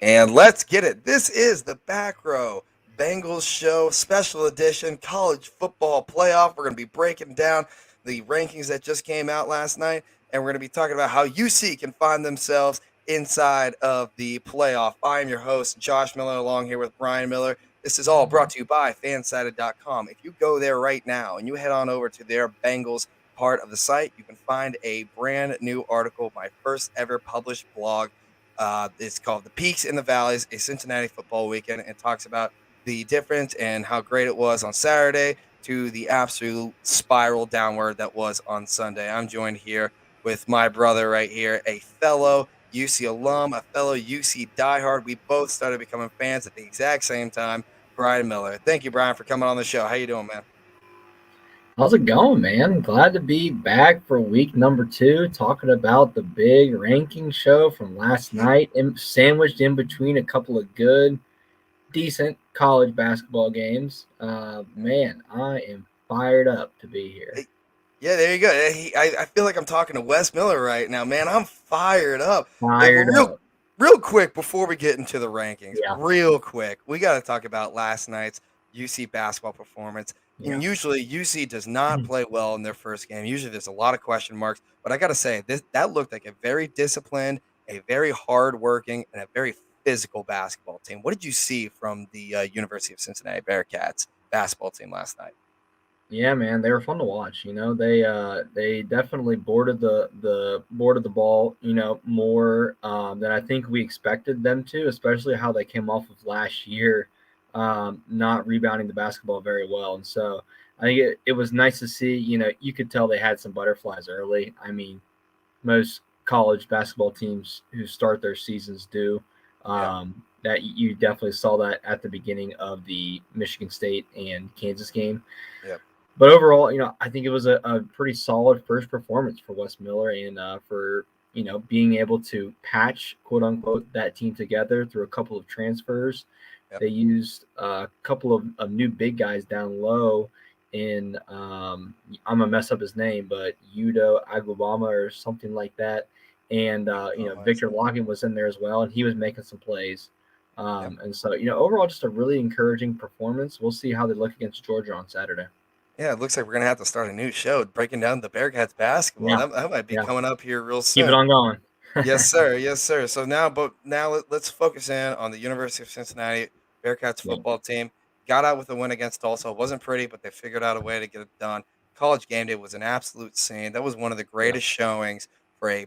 And let's get it. This is the Back Row Bengals Show Special Edition College Football Playoff. We're going to be breaking down the rankings that just came out last night, and we're going to be talking about how UC can find themselves inside of the playoff. I am your host, Josh Miller, along here with Brian Miller. This is all brought to you by fansided.com. If you go there right now and you head on over to their Bengals part of the site, you can find a brand new article, my first ever published blog. It's called The Peaks and the Valleys, a Cincinnati football weekend, and talks about the difference and how great it was on Saturday to the absolute spiral downward that was on Sunday. I'm joined here with my brother right here, a fellow UC alum, a fellow UC diehard. We both started becoming fans at the exact same time, Brian Miller. Thank you, Brian, for coming on the show. How you doing, man? How's it going, man? Glad to be back for week number 2, talking about the big ranking show from last night, sandwiched in between a couple of good, decent college basketball games. Man, I am fired up to be here. Yeah, there you go. I feel like I'm talking to Wes Miller right now, man. I'm fired up. Well, Fired real up. real quick before we get into the rankings, Yeah, real quick, we got to talk about last night's UC basketball performance. yeah. And usually UC does not play well in their first game. Usually there's a lot of question marks, but I got to say that looked like a very disciplined, a very hardworking, and a very physical basketball team. What did you see from the University of Cincinnati Bearcats basketball team last night? Yeah, man, they were fun to watch. They definitely boarded the ball, more than I think we expected them to, especially how they came off of last year, not rebounding the basketball very well. And so I think it was nice to see. You could tell they had some butterflies early. I mean, most college basketball teams who start their seasons do. Yeah. That you definitely saw that at the beginning of the Michigan State and Kansas game. Yep. But overall, I think it was a pretty solid first performance for Wes Miller, and for being able to patch, quote unquote, that team together through a couple of transfers. Yep. They used a couple of new big guys down low in I'm gonna mess up his name, but Udo Agbabama or something like that. And Oh, I Victor see. Loggin was in there as well, and he was making some plays. Yep. And so overall, just a really encouraging performance. We'll see how they look against Georgia on Saturday. Yeah, it looks like we're gonna have to start a new show breaking down the Bearcats basketball. Yeah, That might be yeah. coming up here real Keep it soon. on going. Yes, sir. Yes, sir. So now let's focus in on the University of Cincinnati Bearcats Yeah, football team. Got out with a win against Tulsa. It wasn't pretty, but they figured out a way to get it done. College game day was an absolute scene. That was one of the yeah, greatest showings for a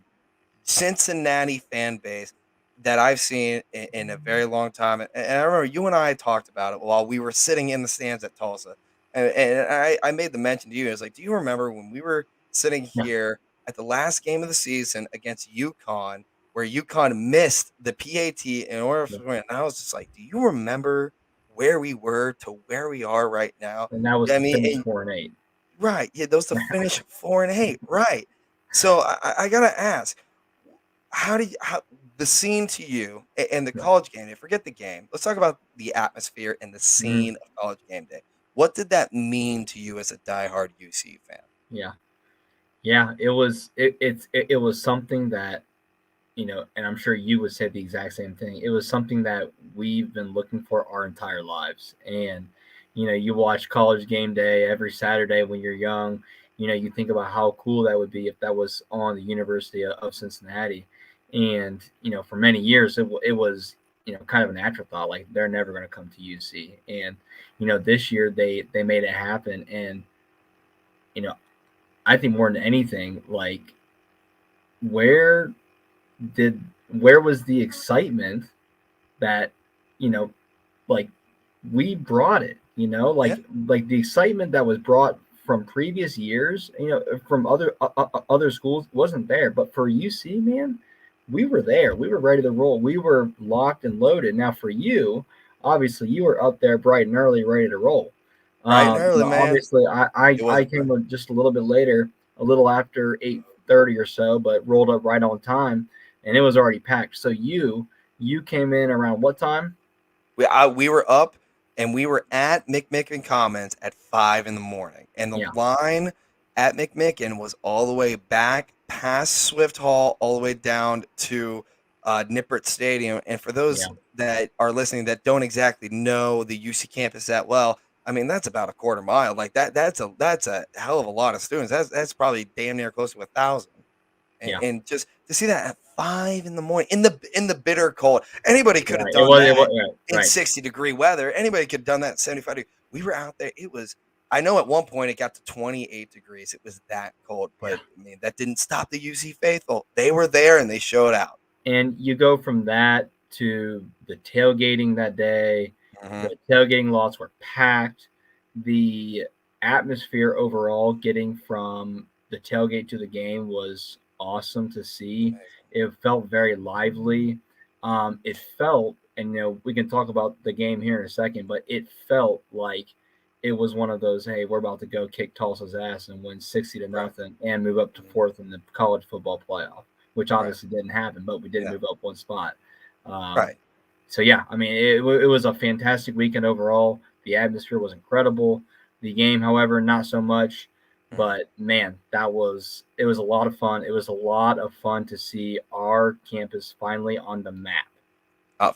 Cincinnati fan base that I've seen in a very long time. And I remember you and I talked about it while we were sitting in the stands at Tulsa. And I made the mention to you. I was like, do you remember when we were sitting yeah. here at the last game of the season against UConn, where UConn missed the PAT in order Yeah. to win? And I was just like, do you remember where we were to where we are right now? And that was I to mean, finish 4-8. right. Yeah, those to finish 4-8. Right. So I gotta ask, how the scene to you and the Yeah. college game day, forget the game. Let's talk about the atmosphere and the Mhm. scene of college game day. What did that mean to you as a diehard UC fan? Yeah. Yeah. It was something that, and I'm sure you would say the exact same thing. It was something that we've been looking for our entire lives. And, you watch college game day every Saturday when you're young. You think about how cool that would be if that was on the University of Cincinnati. And, for many years, it was, kind of an afterthought. Like they're never going to come to UC. And, this year they made it happen. And, you know, I think more than anything, like where did where was the excitement that you know like we brought it, Yeah, like the excitement that was brought from previous years, from other schools wasn't there, but for UC, man, we were there, we were ready to roll, we were locked and loaded. Now for you, obviously you were up there bright and early ready to roll. bright and early, man. Obviously I It came up just a little bit later, a little after 8:30 or so, but rolled up right on time, and it was already packed. So you came in around what time? we were up and we were at McMicken Commons at 5 in the morning, and the Yeah, line at McMicken was all the way back past Swift Hall, all the way down to Nippert Stadium. And for Yeah, those that are listening that don't exactly know the UC campus that well, I mean that's about a quarter mile. Like that's a hell of a lot of students. That's probably damn near close to 1,000. And, yeah, and just to see that at 5 in the morning in the bitter cold, anybody could have right. It done was, that right, in right. 60-degree weather. Anybody could have done that in 75 degrees. We were out there. It was. I know at one point it got to 28 degrees. It was that cold, Yeah. but I mean that didn't stop the UC faithful. They were there and they showed out. And you go from that to the tailgating that day. Hmm. The tailgating lots were packed. The atmosphere overall, getting from the tailgate to the game, was awesome to see. Amazing. It felt very lively. It felt, and we can talk about the game here in a second, but it felt like it was one of those, hey, we're about to go kick Tulsa's ass and win 60 to Right. nothing and move up to Mhm. fourth in the college football playoff, which Right. obviously didn't happen, but we did Yeah. move up one spot. Um, Right. so yeah, I mean, it was a fantastic weekend overall. The atmosphere was incredible. The game, however, not so much. Mhm. But man, it was a lot of fun. It was a lot of fun to see our campus finally on the map.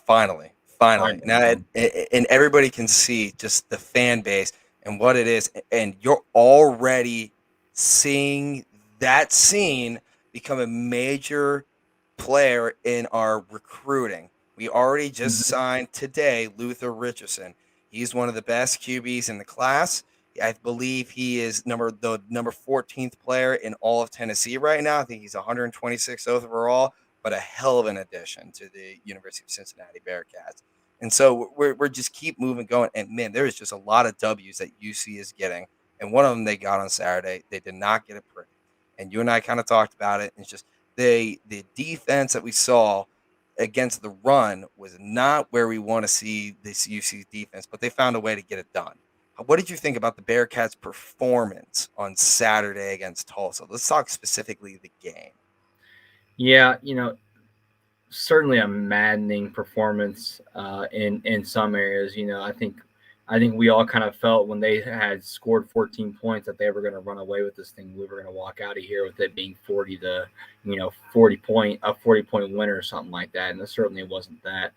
Finally, finally. Finally, Now, man. and everybody can see just the fan base and what it is, and you're already seeing that scene become a major player in our recruiting. We already just Mhm. signed today Luther Richardson. He's one of the best QBs in the class. I believe he is the number 14th player in all of Tennessee right now. I think he's 126th overall, but a hell of an addition to the University of Cincinnati Bearcats. And so we're just keep moving going. And man, there is just a lot of W's that UC is getting. And one of them they got on Saturday. They did not get it pretty. And you and I kind of talked about it. It's just the defense that we saw against the run was not where we want to see this UC defense, but they found a way to get it done. What did you think about the Bearcats' performance on Saturday against Tulsa? Let's talk specifically the game. Yeah, certainly a maddening performance in some areas. I think we all kind of felt when they had scored 14 points that they were going to run away with this thing. We were going to walk out of here with it being 40 to 40 point win or something like that, and it certainly wasn't that.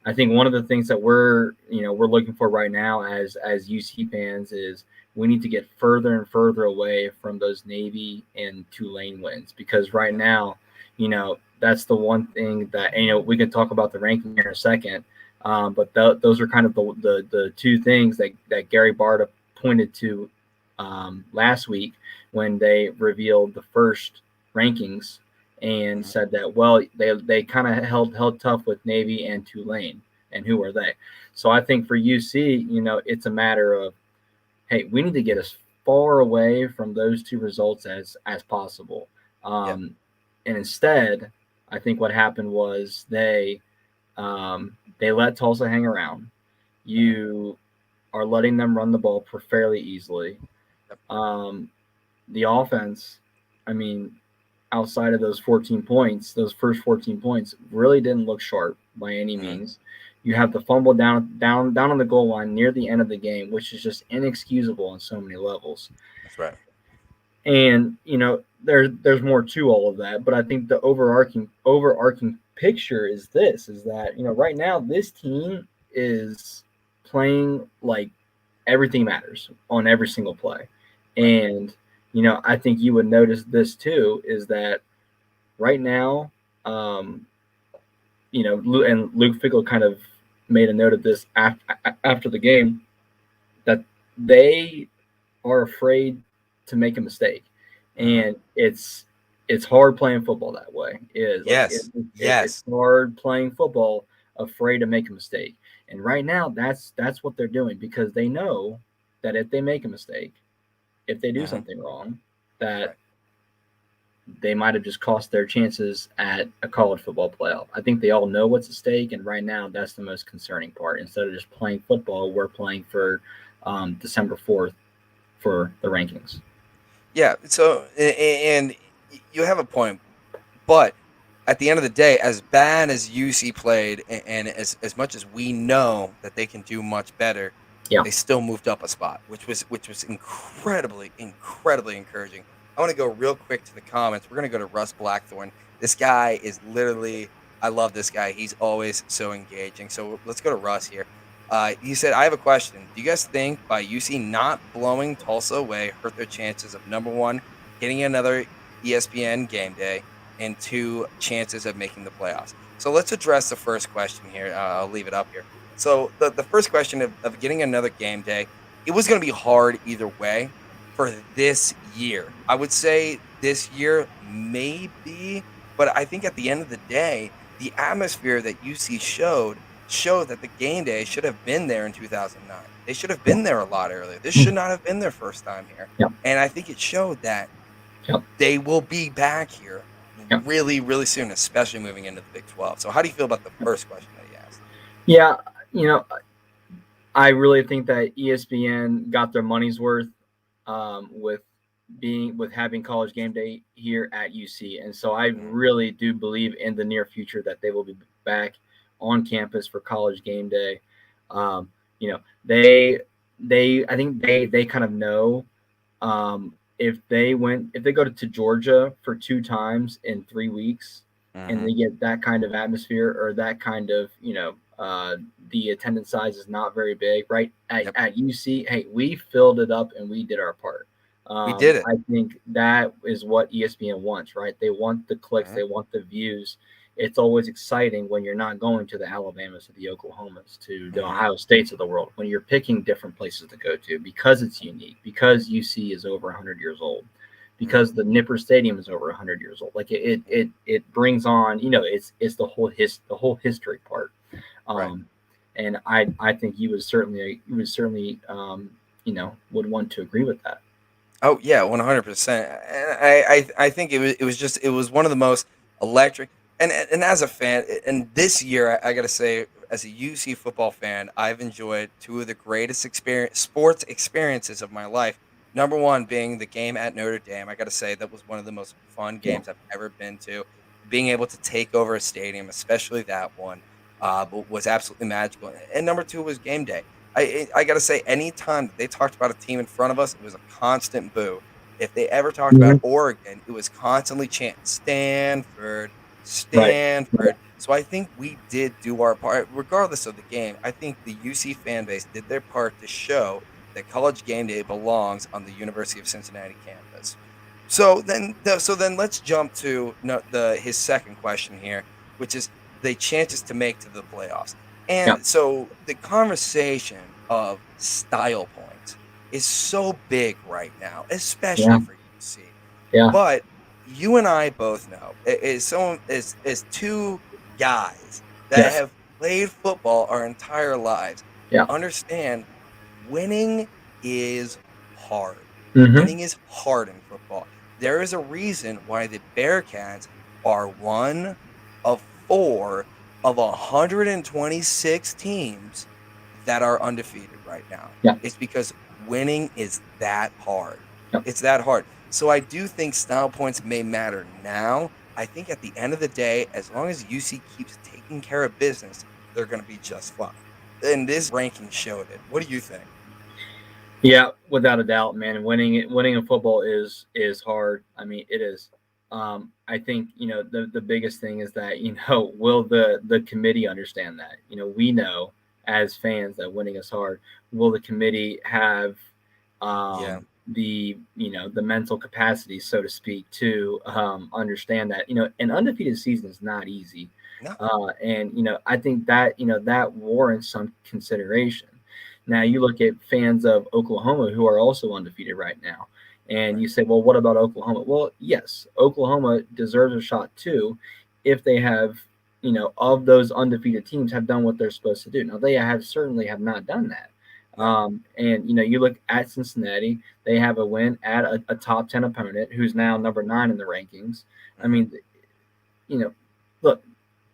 I think one of the things that we're looking for right now as UC fans is we need to get further and further away from those Navy and Tulane wins, because right Yep. now, that's the one thing that, and, we can talk about the ranking here in a second, but those are kind of the two things that Gary Barta pointed to last week when they revealed the first rankings and Mhm. said that, well, they kind of held tough with Navy and Tulane, and who are they? So I think for UC, it's a matter of, hey, we need to get as far away from those two results as possible. Yep. And instead, I think what happened was they let Tulsa hang around. Mhm. You are letting them run the ball fairly easily. Yep. Um, the offense, I mean, outside of those 14 points, those first 14 points really didn't look sharp by any Mhm. means. You have the fumble down on the goal line near the end of the game, which is just inexcusable on so many levels. That's right. And there's more to all of that, but I think the overarching picture is this: is that right now this team is playing like everything matters on every single play, Right. and I think you would notice this too, is that right now, um, and Luke Fickle kind of made a note of this after the game, that they are afraid to make a mistake, Mhm. and it's hard playing football that way. It is like Yes. it's Yes. hard playing football, afraid to make a mistake. And right now, that's what they're doing, because they know that if they make a mistake, if they do Mhm. something wrong, that Right. they might have just cost their chances at a college football playoff. I think they all know what's at stake, and right now that's the most concerning part. Instead of just playing football, we're playing for December 4th for the rankings. Yeah. So, and you have a point, but at the end of the day, as bad as UC played, and as much as we know that they can do much better, Yeah. they still moved up a spot, which was incredibly encouraging. I want to go real quick to the comments. We're going to go to Russ Blackthorn. This guy is literally I love this guy. He's always so engaging. So let's go to Russ here. He said, I have a question. Do you guys think by UC not blowing Tulsa away hurt their chances of number one, getting another ESPN game day, and two, chances of making the playoffs? So let's address the first question here. I'll leave it up here. So the first question of getting another game day, it was going to be hard either way for this year. I would say this year maybe, but I think at the end of the day, the atmosphere that UC showed that the game day should have been there in 2009. They should have Yeah. been there a lot earlier. This should Mhm. not have been their first time here. Yeah. And I think it showed that Yeah. they will be back here Yeah. really, really soon, especially moving into the Big 12. So, how do you feel about the first question that he asked? Yeah. You know, I really think that ESPN got their money's worth with having College Game Day here at UC, and so I Mm, really do believe in the near future that they will be back on campus for College Game Day. Um, you know, they I think they kind of know if they go to Georgia for 2 times in 3 weeks and mhm. they get that kind of atmosphere or that kind of the attendance size is not very big, right? Yep, At UC, hey, we filled it up and we did our part. we did it. I think that is what ESPN wants, right? They want the clicks, Mhm, they want the views. It's always exciting when you're not going to the Alabamas, to the Oklahomas, to the mhm, Ohio States of the world, when you're picking different places to go to because it's unique, because UC is over 100 years old, mhm, because the Nipper Stadium is over 100 years old. Like it brings on, it's the whole history part. right. Um, and I think you would certainly would want to agree with that. Oh yeah, 100%. And I think it was one of the most electric, and as a fan, and this year I got to say, as a UC football fan, I've enjoyed two of the greatest sports experiences of my life. Number one being the game at Notre Dame. I got to say that was one of the most fun Yeah. games I've ever been to. Being able to take over a stadium, especially that one, was absolutely magical. And number two was game day. I gotta say, anytime that they talked about a team in front of us, it was a constant boo. If they ever talked about Hmm. Oregon, it was constantly chant Stanford, Right. Right. Stanford. So I think we did do our part, regardless of the game. I think the UC fan base did their part to show that College Game Day belongs on the University of Cincinnati campus. So then let's jump to no, the his second question here, which is the chances to make to the playoffs. Yeah. And so the conversation of style points is so big right now, especially Yeah. for UC. Yeah. But you and I both know, as two guys that Yes. have played football our entire lives, Yeah. understand winning is hard. Hmm. Winning is hard in football. There is a reason why the Bearcats are one of four of 126 teams that are undefeated right now. Yeah. It's because winning is that hard. Yeah. It's that hard. So I do think style points may matter now. I think at the end of the day, as long as UC keeps taking care of business, they're going to be just fine. And this ranking showed it. What do you think? Yeah, without a doubt, man. Winning in football is hard. I mean, it is. I think the biggest thing is that will the committee understand that? We know as fans that winning is hard. Will the committee have Yeah. the mental capacity, so to speak, to understand that an undefeated season is not easy, No. and I think that that warrants some consideration. Now you look at fans of Oklahoma who are also undefeated right now, and Right. you say, well, what about Oklahoma? Well, yes, Oklahoma deserves a shot too, if they have of those undefeated teams have done what they're supposed to do. Now they have certainly have not done that. No. And you look at Cincinnati, they have a win at a top 10 opponent who's now number 9 in the rankings. I Hmm. mean, you know, look,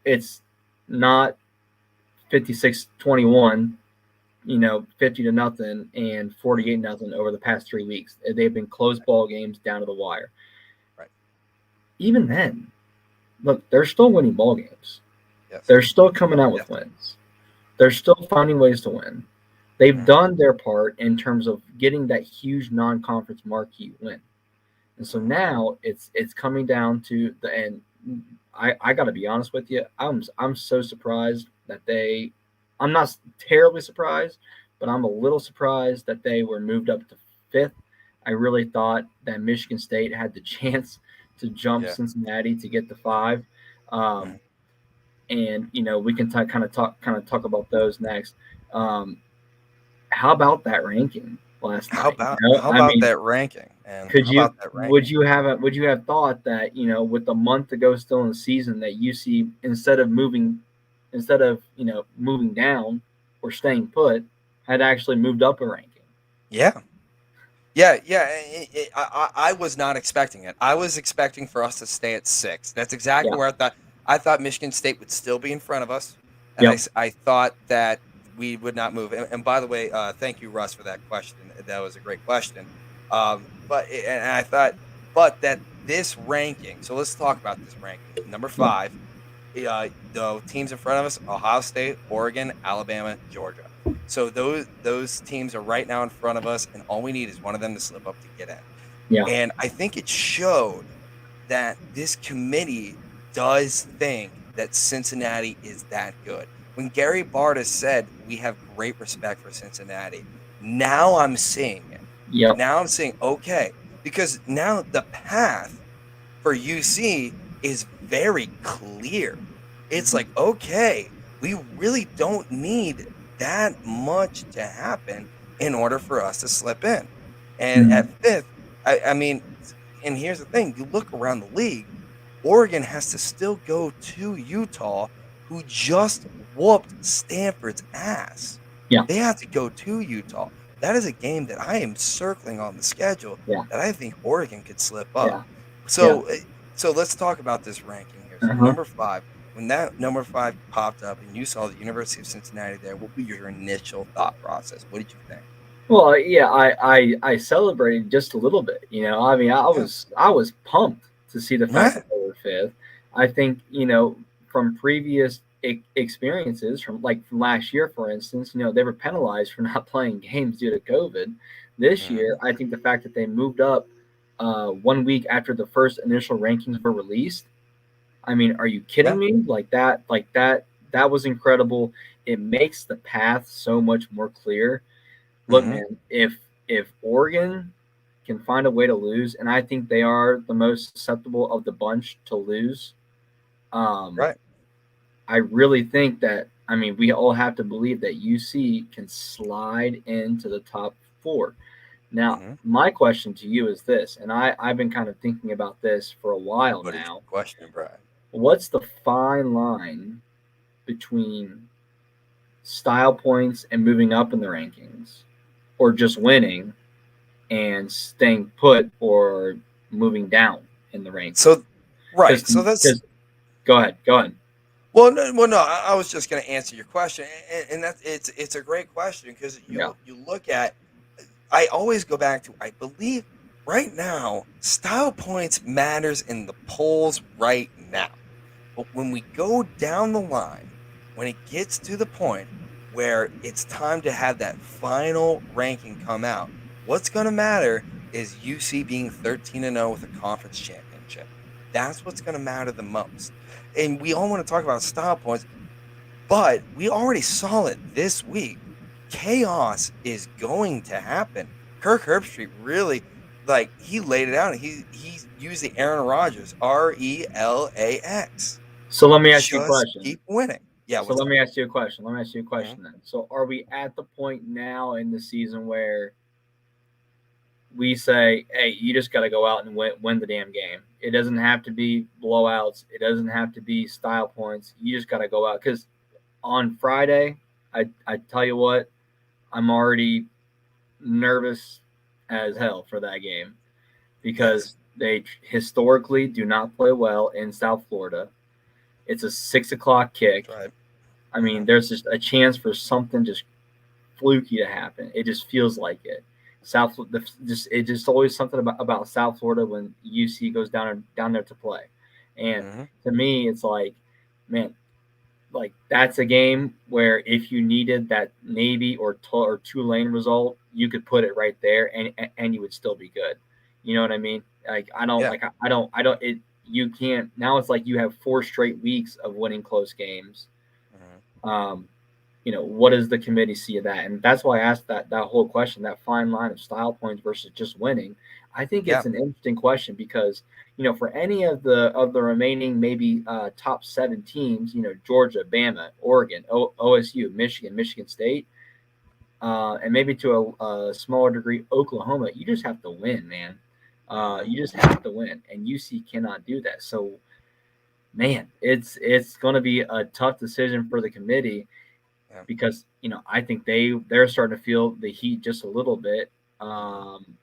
it's not 56-21, 50 to nothing and 48 nothing over the past 3 weeks. They've been close Right. ball games down to the wire. Right. Even then, look, they're still winning ball games. Yes. They're still coming out with Yes. wins. They're still finding ways to win. They've Hmm. done their part in terms of getting that huge non-conference marquee win. And so Hmm. now it's coming down to the end. I got to be honest with you. I'm so surprised that they. I'm not terribly surprised, but I'm a little surprised that they were moved up to fifth. I really thought that Michigan State had the chance to jump Yeah. Cincinnati to get to five. Um, Mhm. and we can kind of talk about those next. Um, how about that ranking last night? How I about mean, that ranking? And could how you about that would ranking? you have would you have thought that with a month to go still in the season that UC instead of moving down or staying put had actually moved up a ranking? Yeah. Yeah, yeah. I was not expecting it. I was expecting for us to stay at 6. That's exactly Yeah. where I thought. I thought Michigan State would still be in front of us, and Yep. I thought that we would not move. And by the way, thank you, Russ, for that question. That was a great question. And I thought, but that this ranking. So let's talk about this ranking. Number Yeah. 5. The teams in front of us: Ohio State, Oregon, Alabama, Georgia. So those teams are right now in front of us, and all we need is one of them to slip up to get in. Yeah. And I think it showed that this committee does think that Cincinnati is that good. When Gary Barta said we have great respect for Cincinnati, now I'm seeing it. Yep. Now I'm saying okay, because now the path for UC is very clear. It's Mhm. like, okay, we really don't need that much to happen in order for us to slip in. And at Mhm. fifth, I mean, and here's the thing: you look around the league, Oregon has to still go to Utah, who just whooped Stanford's ass. Yeah. They have to go to Utah. That is a game that I am circling on the schedule Yeah. that I think Oregon could slip up. Yeah. Yeah. So, so let's talk about this ranking here. So, Uh-huh. number 5, when that number 5 popped up and you saw the University of Cincinnati there, what was your initial thought process? What did you think? Well, yeah, I celebrated just a little bit. I mean, I Yeah. was I was pumped to see the fact Right. that they were fifth. I think from previous experiences, from last year, for instance, they were penalized for not playing games due to COVID. This year, Mhm. I think the fact that they moved up 1 week after the first initial rankings were released. I mean, are you kidding Yeah. me? That was incredible. It makes the path so much more clear. Look, Mhm. man, if Oregon can find a way to lose, and I think they are the most susceptible of the bunch to lose, um, Right. I really think that I mean we all have to believe that UC can slide into the top four. Now, Mhm. my question to you is this, and I've been kind of thinking about this for a while What is now. your question, Brad? What's the fine line between style points and moving up in the rankings, or just winning and staying put or moving down in the rankings? So, Because right. So that's because go ahead. well, no. I was just going to answer your question, and that's it's a great question because Yeah. you look at. I always go back to I believe right now style points matters in the polls right now. But when we go down the line, when it gets to the point where it's time to have that final ranking come out, what's going to matter is UC being 13-0 with a conference championship. That's what's going to matter the most. And we all want to talk about style points, but we already saw it this week. Chaos is going to happen. Kirk Herbstreit really he laid it out. He used the Aaron Rodgers RELAX. So let me ask you a Just question. keep winning. Yeah, So what's let up? me ask you a question. Let me ask you a Mhm. question then. So are we at the point now in the season where we say, "Hey, you just got to go out and win the damn game. It doesn't have to be blowouts. It doesn't have to be style points. You just got to go out." Because on Friday, I tell you what, I'm already nervous as hell for that game Yes, because they historically do not play well in South Florida. It's a 6 o'clock that's kick. right. I mean, Mhm. there's just a chance for something just fluky to happen. It just feels like it. Just always something about South Florida when UC goes down there to play, and Mhm. to me, it's like, man, like that's a game where if you needed that Navy or Tulane result, you could put it right there, and you would still be good. You know what I mean? Like I don't Yeah. like I don't it. you can't now. It's like you have 4 straight weeks of winning close games. Mhm. Um, what does the committee see of that? And that's why I asked that whole question, that fine line of style points versus just winning. I think Yeah. it's an interesting question because for any of the remaining maybe top 7 teams, Georgia, Bama, Oregon, OSU, Michigan, Michigan State, and maybe to a smaller degree Oklahoma, you just have to win, man. Mhm. You just have to win, and UC cannot do that. So, man, it's going to be a tough decision for the committee Yeah. because I think they're starting to feel the heat just a little bit. Um,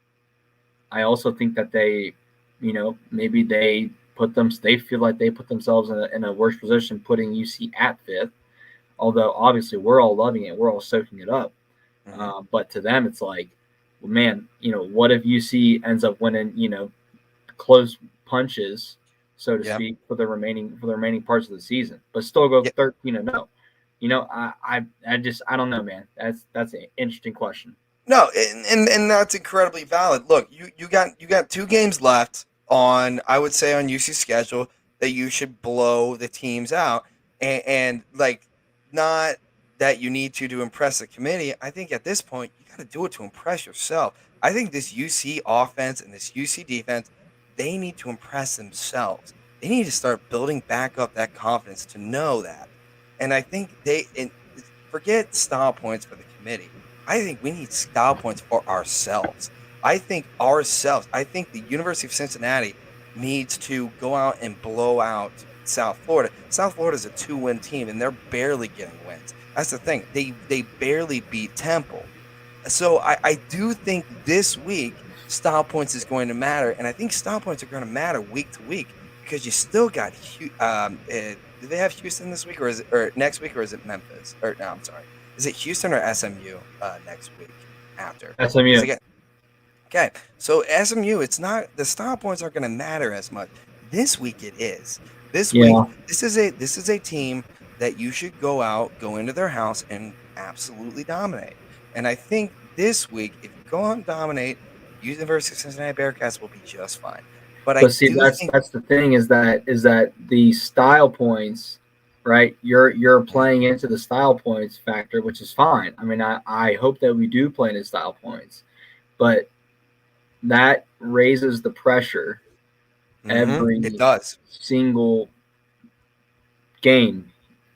I also think that maybe they feel like they put themselves in a worse position putting UC at fifth. Although obviously we're all loving it, we're all soaking it up. Mhm. But to them, it's like, well, man, what if UC ends up winning, close punches, so to Yeah. speak, for the remaining parts of the season, but still go Yeah. 13-0. I don't know, man. That's an interesting question. No, and that's incredibly valid. Look, you got 2 games left on, I would say, on UC's schedule that you should blow the teams out, and like, not that you need to impress the committee. I think at this point you got to do it to impress yourself. I think this UC offense and this UC defense, they need to impress themselves. They need to start building back up that confidence to know that. And I think forget style points for the committee. I think we need style points for ourselves. I think the University of Cincinnati needs to go out and blow out South Florida. South Florida is a 2-win team, and they're barely getting wins. That's the thing. They barely beat Temple. So I do think this week style points is going to matter, and I think style points are going to matter week to week because you still got do they have Houston this week, or is it, or next week, or is it Memphis? Or no, I'm sorry. Is it Houston or SMU next week after? Because SMU. again, okay, so SMU, it's not, the style points aren't going to matter as much. This week it is. This week, Yeah. this is a team that you should go into their house and absolutely dominate. And I think this week, if you go out and dominate, University of Cincinnati Bearcats will be just fine. But But I see, do that's think, that's the thing is that the style points, right? You're Mhm, playing into the style points factor, which is fine. I mean, I hope that we do play into style points, but that raises the pressure it every does. single game,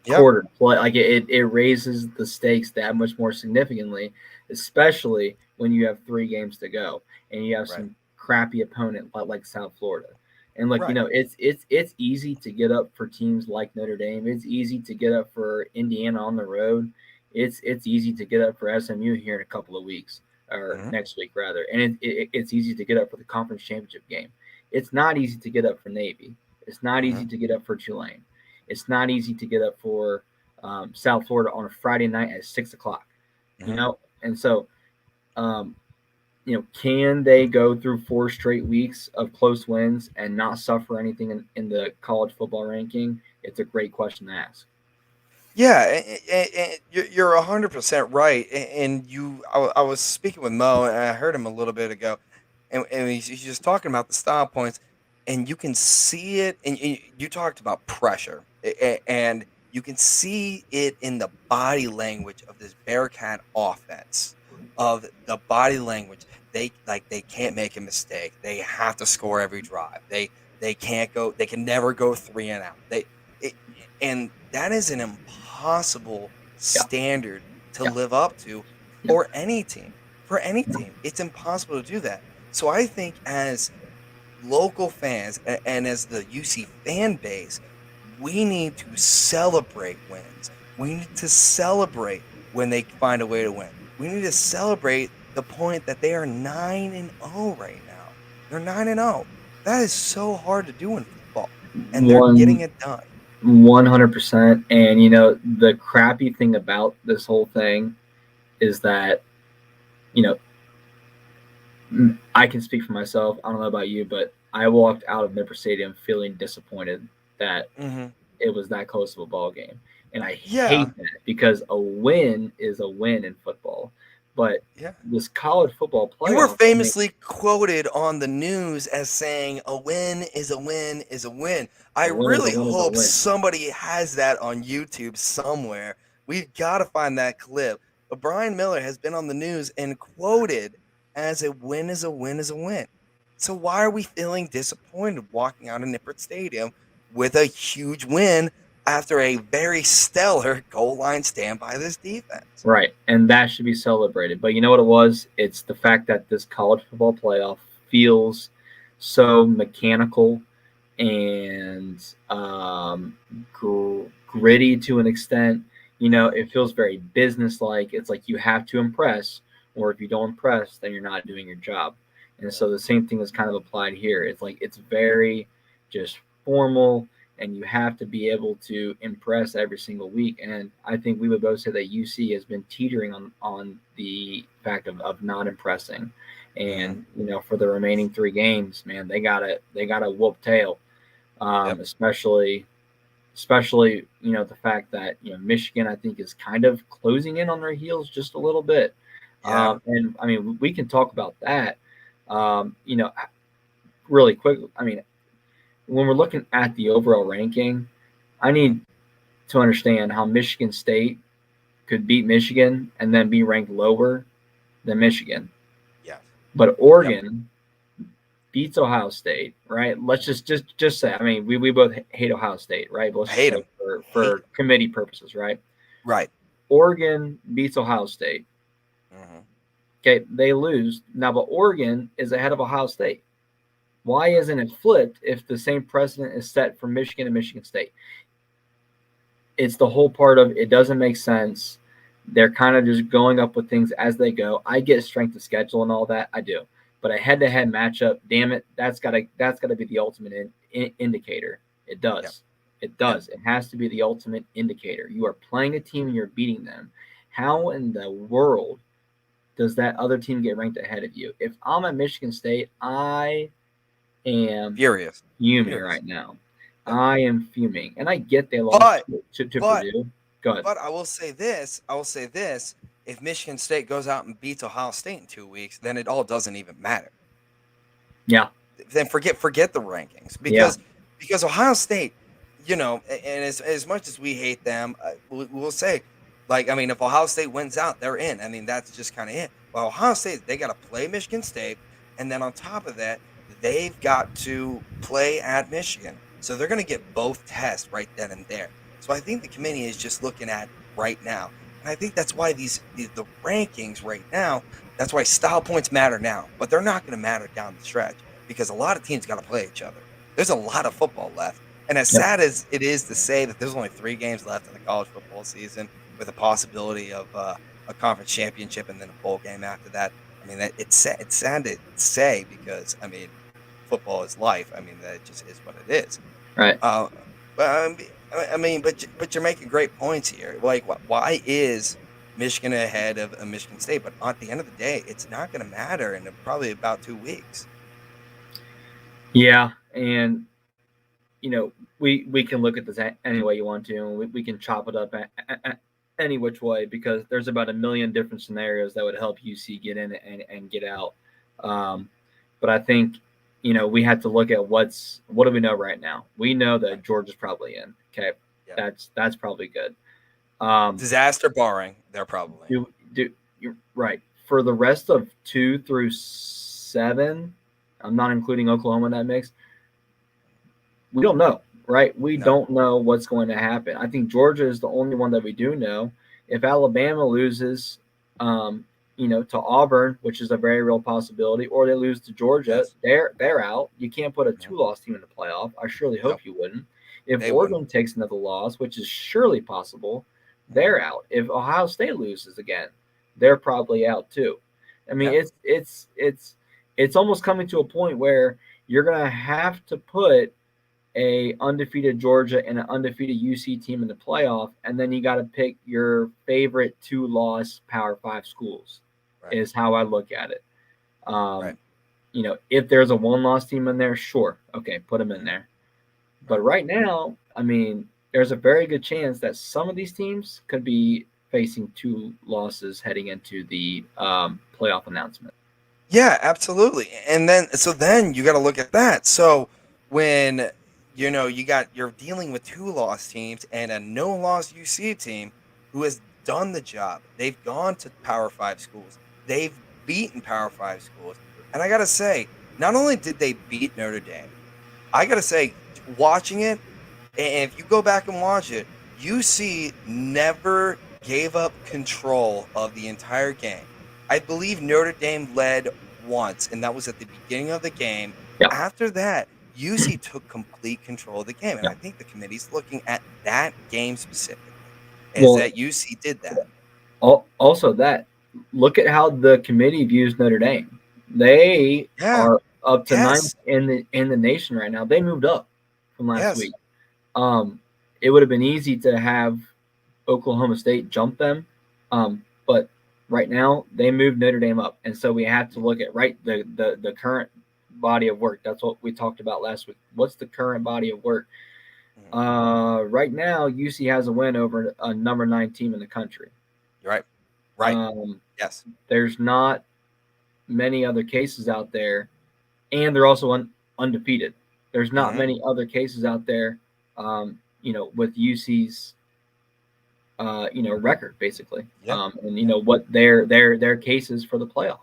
Yep, quarter play. Like it raises the stakes that much more significantly, especially when you have 3 games to go and you have right, some crappy opponent like South Florida. And like right. it's easy to get up for teams like Notre Dame. It's easy to get up for Indiana on the road. It's easy to get up for SMU here in a couple of weeks or Hmm. next week rather. And it's easy to get up for the conference championship game. It's not easy to get up for Navy. It's not Hmm. easy to get up for Tulane. It's not easy to get up for South Florida on a Friday night at 6 o'clock. Hmm. And so um, can they go through 4 straight weeks of close wins and not suffer anything in the college football ranking? It's a great question to ask. Yeah, and you're 100% right. And I was speaking with Mo, and I heard him a little bit ago, and he's just talking about the style points, and you can see it. And you talked about pressure, and you can see it in the body language of this Bearcat offense, of the body language. They can't make a mistake. They have to score every drive. They can't go. They can never go three and out. It, and that is an impossible Yeah, standard to yeah, live up to yeah. for any team. For any team, it's impossible to do that. So I think as local fans and as the UC fan base, we need to celebrate wins. We need to celebrate when they find a way to win. We need to celebrate the point that they are 9-0 right now. They're 9-0. That is so hard to do in football, and they're getting One it done. 100%. And the crappy thing about this whole thing is that you know I can speak for myself. I don't know about you, but I walked out of Memphis Stadium feeling disappointed that Hmm. it was that close of a ball game. And I Yeah. hate that because a win is a win in football. But Yeah. this college football You were playoff, I mean, famously quoted on the news as saying, "A win is a win is a win." I a win is a really win is a hope win. somebody has that on YouTube somewhere. We've got to find that clip. But Brian Miller has been on the news and quoted as "A win is a win is a win." So why are we feeling disappointed walking out of Nippert Stadium with a huge win after a very stellar goal line stand by this defense? Right. And that should be celebrated. But you know what it was? It's the fact that this college football playoff feels so mechanical and gritty to an extent. You know, it feels very business-like. It's like you have to impress, or if you don't impress, then you're not doing your job. And so the same thing is kind of applied here. It's like it's very just formal, and you have to be able to impress every single week. And I think we would both say that UC has been teetering on the fact of not impressing. Mm-hmm. And you know, for the remaining 3 games, man, they gotta whoop tail. Yep. Especially you know the fact that you know Michigan I think is kind of closing in on their heels just a little bit, Yeah. and I mean we can talk about that, you know, really quick. I mean when we're looking at the overall ranking, I Mm-hmm. need to understand how Michigan State could beat Michigan and then be ranked lower than Michigan, Yes. but Yep. Oregon beats Ohio State, right? Let's just say, I mean, we both hate Ohio State, right? But let's I just hate say him. Hate for him. committee purposes, right? Right. Oregon beats Ohio State. Mm-hmm. Okay, they lose now, but Oregon is ahead of Ohio State. Why isn't it flipped if the same precedent is set for Michigan and Michigan State? It's the whole part of it doesn't make sense. They're kind of just going up with things as they go. I get strength of schedule and all that, I do, but a head-to-head matchup, damn it, that's gotta be the ultimate indicator. It Yep. does, it Yep. does. It has to be the ultimate indicator. You are playing a team and you're beating them. How in the world does that other team get ranked ahead of you? If I'm at Michigan State, I am Furious. fuming Furious. right now. Yep. I am fuming, and I get they lost But to but Purdue. Go ahead. but I will say this. I will say this. If Michigan State goes out and beats Ohio State in 2 weeks, then it all doesn't even matter. Yeah, Then forget the rankings yeah, because Ohio State, and as much as we hate them, we'll say, like, I mean, if Ohio State wins out, they're in. I mean, that's just kind of it. Well, Ohio State, they got to play Michigan State, and then on top of that, they've got to play at Michigan, so they're going to get both tests right then and there. So I think the committee is just looking at right now, and I think that's why the rankings right now. That's why style points matter now, but they're not going to matter down the stretch because a lot of teams got to play each other. There's a lot of football left. And as yep, sad as it is to say that there's only 3 games left in the college football season with a possibility of a conference championship and then a bowl game after that, I mean, it's sad to say because, I mean, football is life. I mean, that just is what it is. right. Uh, but I mean, but you're making great points here. Like, why is Michigan ahead of Michigan State? But at the end of the day, it's not going to matter in probably about 2 weeks. Yeah, and you know we can look at this any way you want to, and we can chop it up any which way because there's about a million different scenarios that would help UC get in and get out. Um, but I think you know we have to look at what do we know right now. We know Right. that Georgia's probably in. Okay, Yeah. that's probably good. Um, Disaster barring, they're probably in. do you're right for the rest of 2 through 7. I'm not including Oklahoma in that mix. We don't know, right? We No. don't know what's going to happen. I think Georgia is the only one that we do know. If Alabama loses, um, you know, to Auburn, which is a very real possibility, or they lose to Georgia, Yes. they're out. You can't put a No. two-loss team in the playoff. I surely Nope. hope you wouldn't. If They wouldn't. Oregon takes another loss, which is surely possible, Mhm. they're out. If Ohio State loses again, they're probably out too. I mean, Yeah. it's almost coming to a point where you're gonna have to put a undefeated Georgia and an undefeated UC team in the playoff, and then you got to pick your favorite 2-loss Power Five schools. Right. Is how I look at it. Right. Um, you know, if there's a 1-loss team in there, sure, okay, put them in Mhm. there. But Right. right now, I mean, there's a very good chance that some of these teams could be facing 2 losses heading into the playoff announcement. Yeah, absolutely. And then you got to look at that. So when you're dealing with 2 loss teams and a no loss UC team who has done the job. They've gone to Power 5 schools. They've beaten Power 5 schools. And I got to say, not only did they beat Notre Dame, I got to say watching it, and if you go back and watch it, UC never gave up control of the entire game. I believe Notre Dame led once, and that was at the beginning of the game. Yeah, After that, UC took complete control of the game, and yeah. I think the committee's looking at that game specifically, is Well, that UC did that. also that look at how the committee views Notre Dame. They Yeah. are up to ninth Yes. in the nation right now. They moved up from last Yes. week. Um, it would have been easy to have Oklahoma State jump them, but right now they moved Notre Dame up, and so we have to look at the current body of work. That's what we talked about last week. What's the current body of work? Mhm. Right now, UC has a win over a number 9 team in the country. You're right. Right. Um, Yes. there's not many other cases out there, and they're also undefeated. There's not Hmm. many other cases out there, with UC's record basically, Yeah. and Yeah. what their cases for the playoff.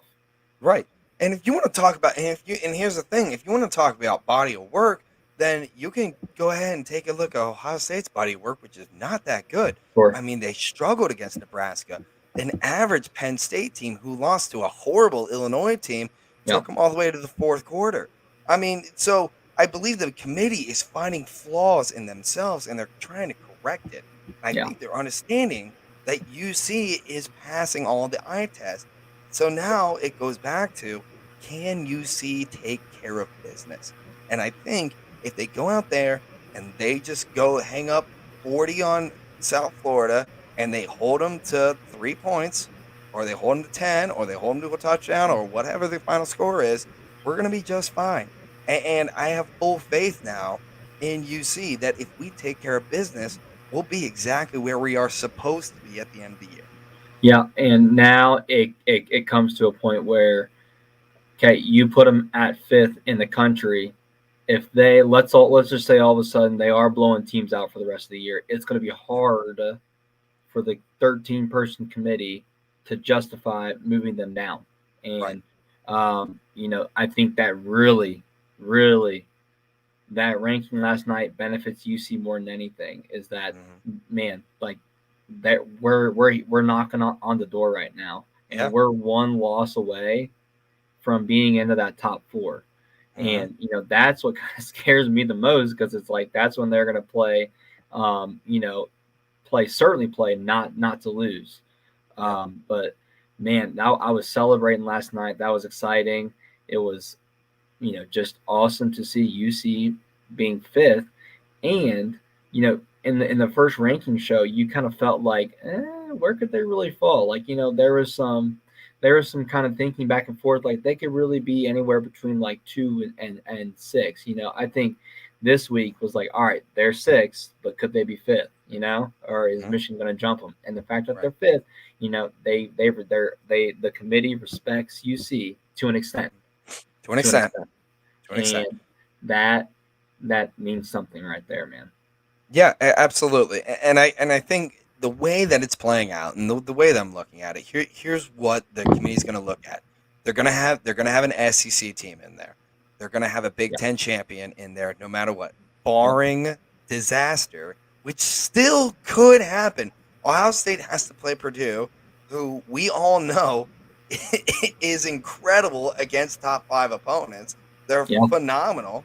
Right. And if you want to talk about, and here's the thing, if you want to talk about body of work, then you can go ahead and take a look at Ohio State's body of work, which is not that good. Sure. I mean, they struggled against Nebraska. An average Penn State team who lost to a horrible Illinois team Yeah. took them all the way to the fourth quarter. I mean, so I believe the committee is finding flaws in themselves and they're trying to correct it. I Yeah. think they're understanding that UC is passing all the eye tests. So now it goes back to, can UC take care of business? And I think if they go out there and they just go hang up 40 on South Florida and they hold them to 3 points, or they hold them to 10, or they hold them to a touchdown, or whatever the final score is, we're going to be just fine. And I have full faith now in UC that if we take care of business, we'll be exactly where we are supposed to be at the end of the year. Yeah, and now it comes to a point where, okay, you put them at 5th in the country. If they let's just say all of a sudden they are blowing teams out for the rest of the year, it's going to be hard for the 13-person committee to justify moving them down. Right. And I think that really that ranking last night benefits UC more than anything. Is that, Hmm. man, like that we're knocking on the door right now, and Yeah. we're 1 loss away from being into that top 4. Hmm. And that's what kind of scares me the most, because it's like that's when they're going to play, um, you know, certainly play not to lose. Yeah. But man, now I was celebrating last night. That was exciting. It was just awesome to see UC being 5th, and in the first ranking show, you kind of felt like, where could they really fall? Like there was some kind of thinking back and forth, like they could really be anywhere between like 2 and 6. I think this week was like, all right, they're 6th, but could they be 5th? Or is Hmm. Michigan going to jump them? And the fact that Right. they're 5th, the committee respects UC to an extent, To an to an extent. extent, To an extent. and that means something right there, man. Yeah, absolutely. And I think the way that it's playing out and the way that I'm looking at it, here's what the committee's going to look at. They're going to have an SEC team in there. They're going to have a Big Yeah, 10 champion in there no matter what, barring disaster, which still could happen. Ohio State has to play Purdue, who we all know is incredible against top 5 opponents. They're yeah, phenomenal.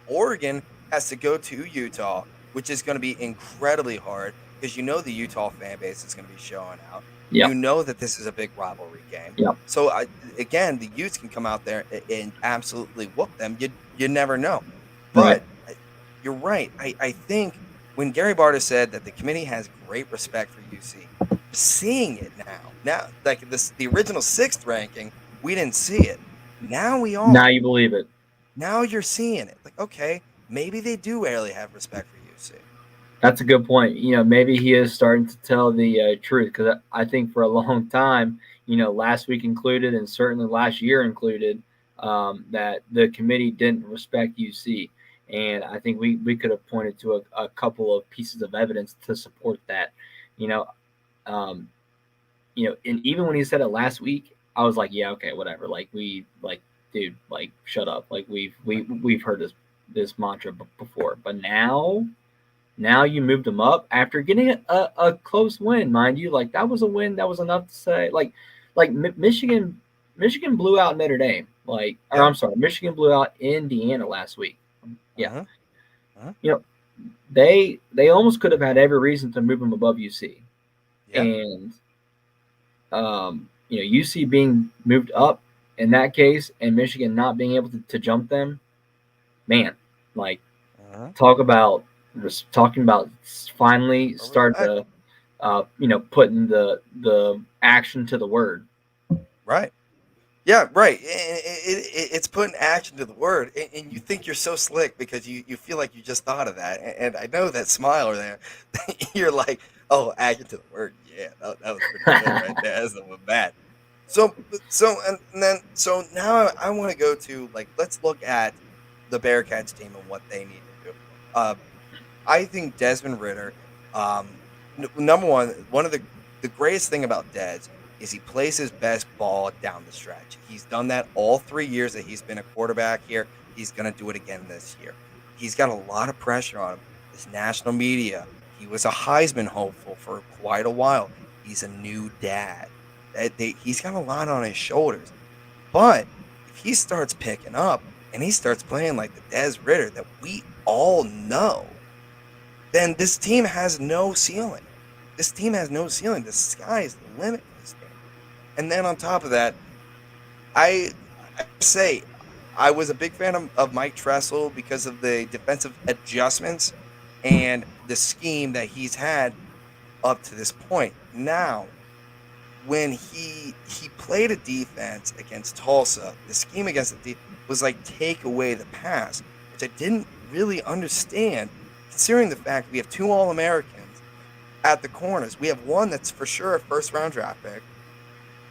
Oregon has to go to Utah, which is going to be incredibly hard because the Utah fan base is going to be showing out. yeah, That this is a big rivalry game. yeah. So again, the Utes can come out there and absolutely whoop them. You never know. Right. But you're right. I think when Gary Barta said that the committee has great respect for UC, seeing it now like the original 6th ranking, we didn't see it. Now we Now are. you believe it. Now you're seeing it. Like, okay, maybe they do really have respect for UC. That's a good point. Maybe he is starting to tell the truth, because I think for a long time, last week included, and certainly last year included, that the committee didn't respect UC. And I think we could have pointed to a couple of pieces of evidence to support that. You know, um, and even when he said it last week, I was like, yeah, okay, whatever. Dude, like, shut up. Like, we've heard this mantra before, but now you moved them up after getting a close win, mind you. Like, that was a win that was enough to say, like Michigan blew out Notre Dame. Like, or Yeah. I'm sorry, Michigan blew out Indiana last week. Yeah, Uh-huh. Uh-huh. you know they almost could have had every reason to move them above UC, Yeah. and UC being moved up in that case, and Michigan not being able to jump them, man, like, Uh-huh. talk about talking about finally Or start respect. to putting the action to the word. Right. Yeah, right. It's putting action to the word, and you think you're so slick because you feel like you just thought of that. And I know that smile there. You're like, oh, action to the word. Yeah, that was pretty good right there. That's the bad. So now I want to go to, like, let's look at the Bearcats team and what they need to do. Uh, I think Desmond Ritter, um, number one of the greatest thing about Dez is he plays his best ball down the stretch. He's done that all 3 years that he's been a quarterback here. He's going to do it again this year. He's got a lot of pressure on him. This national media. He was a Heisman hopeful for quite a while. He's a new dad. He's got a lot on his shoulders. But if he starts picking up and he starts playing like the Des Ritter that we all know, then this team has no ceiling. This team has no ceiling. The sky is the limit for this team. And then on top of that, I say I was a big fan of Mike Tressel because of the defensive adjustments and the scheme that he's had up to this point. Now, when he played a defense against Tulsa, the scheme against the was like take away the pass, which I didn't really understand, considering the fact we have two All Americans at the corners. We have one that's for sure a first round draft pick,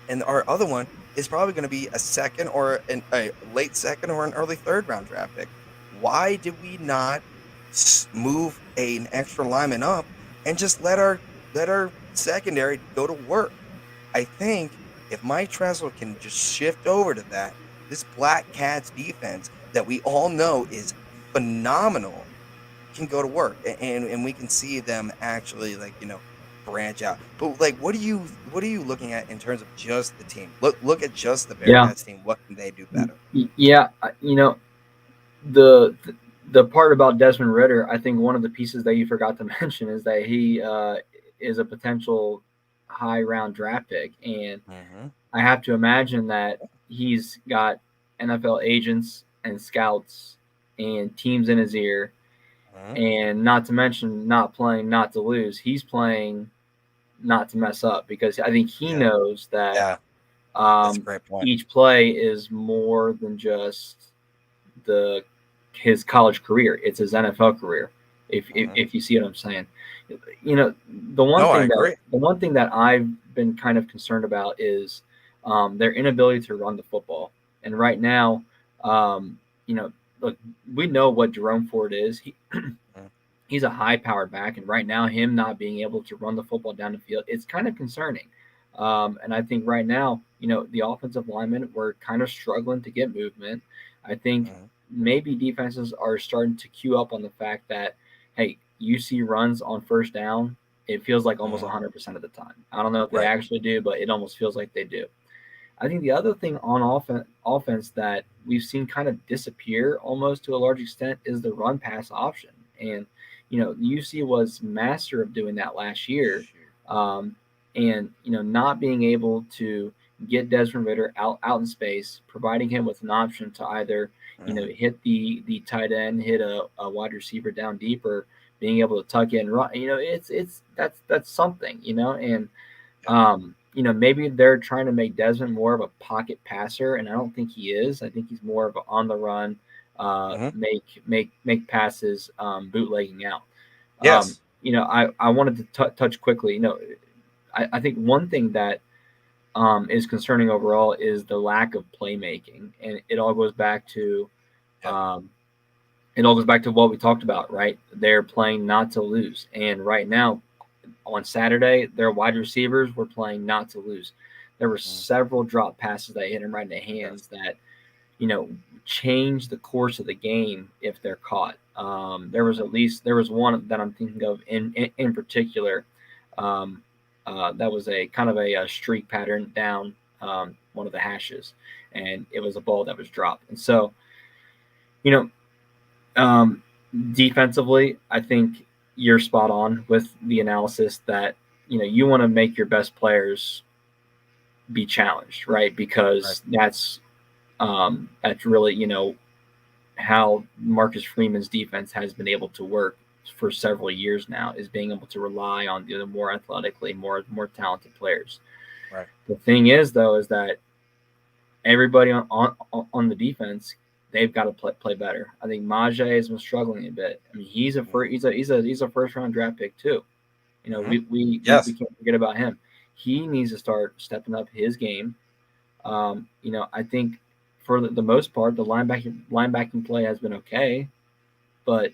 and our other one is probably going to be a second or a late second or an early third round draft pick. Why did we not move an extra lineman up and just let our secondary go to work? I think if Mike Tressel can just shift over to that, this Black Cats defense that we all know is phenomenal can go to work, and we can see them actually, like, branch out. But, like, what are you looking at in terms of just the team? Look at just the Yeah, Bearcats team. What can they do better? yeah. The the part about Desmond Ritter, I think one of the pieces that you forgot to mention is that he is a potential high round draft pick, and Mm-hmm. I have to imagine that he's got NFL agents and scouts and teams in his ear, Mm-hmm. and not to mention not playing not to lose. He's playing not to mess up, because I think he Yeah, knows that yeah, that's a um, great point. each play is more than just the his college career. It's his NFL career. Mm-hmm. If you see what I'm saying, you know the one No, I thing that agree. I've been kind of concerned about is their inability to run the football. And right now, um, you know, look, we know what Jerome Ford is. Mhm. He's a high powered back, and right now, him not being able to run the football down the field, it's kind of concerning. And I think right now, the offensive linemen were kind of struggling to get movement. I think Mhm. maybe defenses are starting to queue up on the fact that, hey, UC runs on first down. It feels like almost Mhm. 100% of the time. I don't know if they Right. actually do, but it almost feels like they do. I think the other thing on offense that we've seen kind of disappear almost to a large extent is the run pass option. And, UC was master of doing that last year. Shoot. Um, and, not being able to get Desmond Ritter out in space, providing him with an option to either, Mhm. hit the tight end, hit a wide receiver down deeper, being able to tuck in and run. It's that's something, and Yeah. maybe they're trying to make Desmond more of a pocket passer, and I don't think he is. I think he's more of an on the run, Mhm. make passes, bootlegging out. Um, Yes. I wanted to touch quickly. I think one thing that is concerning overall is the lack of playmaking, and Yep. um, it all goes back to what we talked about, right? They're playing not to lose, and right now on Saturday, their wide receivers were playing not to lose. There were Mm, several drop passes that hit him right in the yes. hands that you know change the course of the game if they're caught. There was one that I'm thinking of in particular. Um, that was a kind of a streak pattern down one of the hashes, and it was a ball that was dropped. And so, you know, um, defensively, I think you're spot on with the analysis that you want to make your best players be challenged, right? Right. Because that's really how Marcus Freeman's defense has been able to work for several years now is being able to rely on the more athletically, more talented players. Right. The thing is, though, is that everybody on the defense they've got to play better. I think Majay has been struggling a bit. I mean, Mm-hmm. he's a first round draft pick too. Mm-hmm. We Yes. can't forget about him. He needs to start stepping up his game. I think for the most part, the linebacking play has been okay, but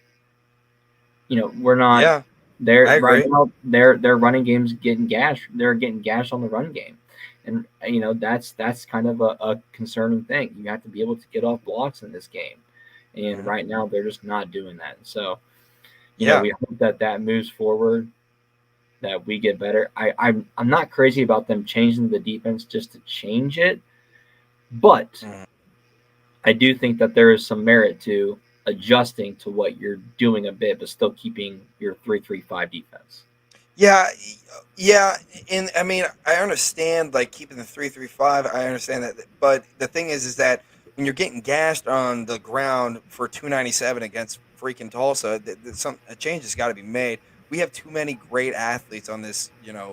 we're not Yeah, there I right agree. now. Their running game's getting gashed. They're getting gashed on the run game, and that's kind of a concerning thing. You have to be able to get off blocks in this game, and Hmm. right now they're just not doing that. So Yeah. we hope that moves forward, that we get better. I'm not crazy about them changing the defense just to change it, but Mhm. I do think that there is some merit to adjusting to what you're doing a bit, but still keeping your 3-3-5 defense. Yeah, yeah, and I mean, I understand like keeping the 3-3-5. I understand that, but the thing is that when you're getting gashed on the ground for 297 against freaking Tulsa, some a change has got to be made. We have too many great athletes on this,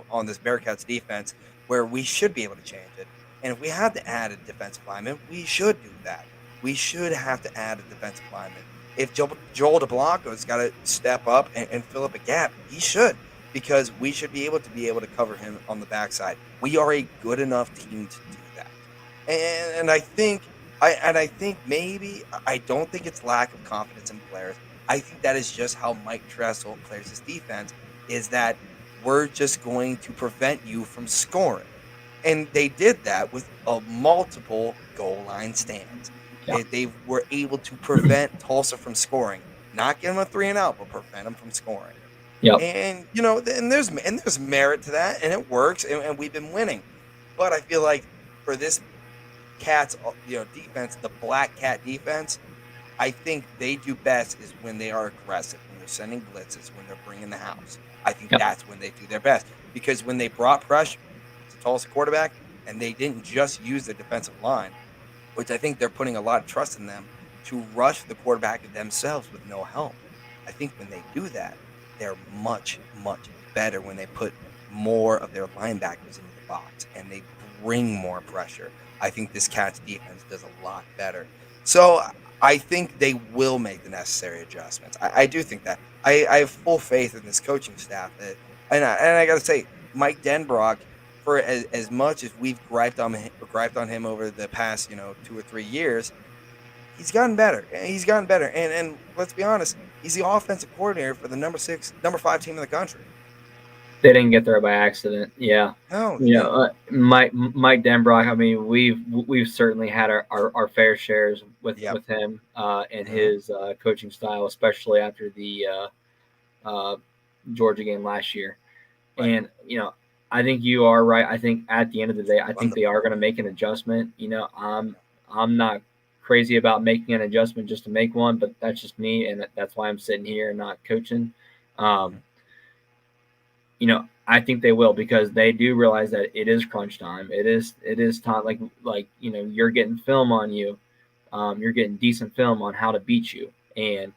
on this Bearcats defense where we should be able to change it. And if we had to add a defensive lineman, we should do that. We should have to add a defensive lineman. If Joel DeBlanco's got to step up and fill up a gap, he should because we should be able to cover him on the backside. We are a good enough team to do that. And I think maybe I don't think it's lack of confidence in players. I think that is just how Mike Tressel plays his defense is that we're just going to prevent you from scoring. And they did that with a multiple goal line stands. Yeah. They were able to prevent Tulsa from scoring, not give them a three and out, but prevent them from scoring. Yep. And there's merit to that, and it works, and we've been winning. But I feel like for this Cats, defense, the Black Cat defense, I think they do best is when they are aggressive, when they're sending blitzes, when they're bringing the house. I think Yep. that's when they do their best because when they brought pressure to Tulsa quarterback, and they didn't just use the defensive line, which I think they're putting a lot of trust in them to rush the quarterback themselves with no help. I think when they do that, they're much, much better when they put more of their linebackers into the box and they bring more pressure. I think this Cats defense does a lot better. So I think they will make the necessary adjustments. I do think that. I have full faith in this coaching staff that, and I got to say, Mike Denbrock, for as much as we've griped on him over the past 2 or 3 years, he's gotten better. He's gotten better, and let's be honest, he's the offensive coordinator for the number 5 team in the country. They didn't get there by accident. Yeah. No, they didn't. Mike Denbrock. I mean, we've certainly had our fair shares Yep. with him and Hmm. his coaching style, especially after the uh, Georgia game last year. Right. And I think you are right. I think at the end of the day, I Run think the they are ball. going to make an adjustment. Yeah. I'm not crazy about making an adjustment just to make one, but that's just me, and that's why I'm sitting here and not coaching. Hmm. Um, I think they will because they do realize that it is crunch time. It is time like you're getting film on you. You're getting decent film on how to beat you, and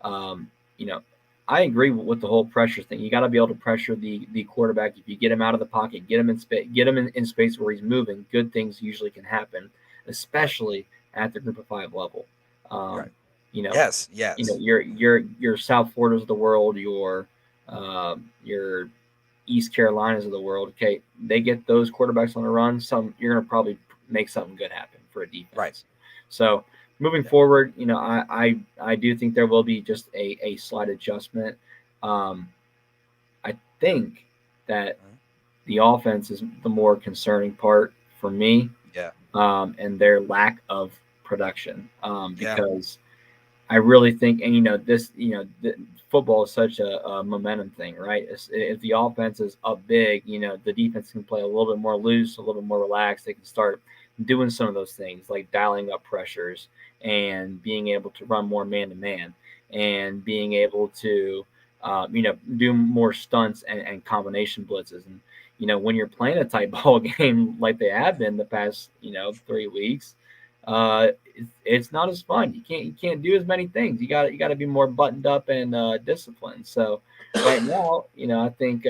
um, you know I agree with the whole pressure thing. You got to be able to pressure the quarterback. If you get him out of the pocket, get him in space, get him in space where he's moving. Good things usually can happen, Right. especially at the group of five level. Right. Um, you know, Yes. Yes. your South Floridas of the world, your your East Carolinas of the world. Okay, they get those quarterbacks on the run. You're going to probably make something good happen for a Right. defense. So moving Yeah. forward, I do think there will be just a slight adjustment. Um, I think that Mhm. the offense is the more concerning part for me, Yeah. and their lack of production, Yeah. because I really think, and this, football is such a momentum thing, right? If the offense is up big, the defense can play a little bit more loose, a little bit more relaxed. They can start doing some of those things like dialing up pressures and being able to run more man to man and being able to, do more stunts and combination blitzes. And when you're playing a tight ball game like they have been the past 3 weeks, it's not as fun. You can't do as many things. You got to be more buttoned up and disciplined. So right now, I think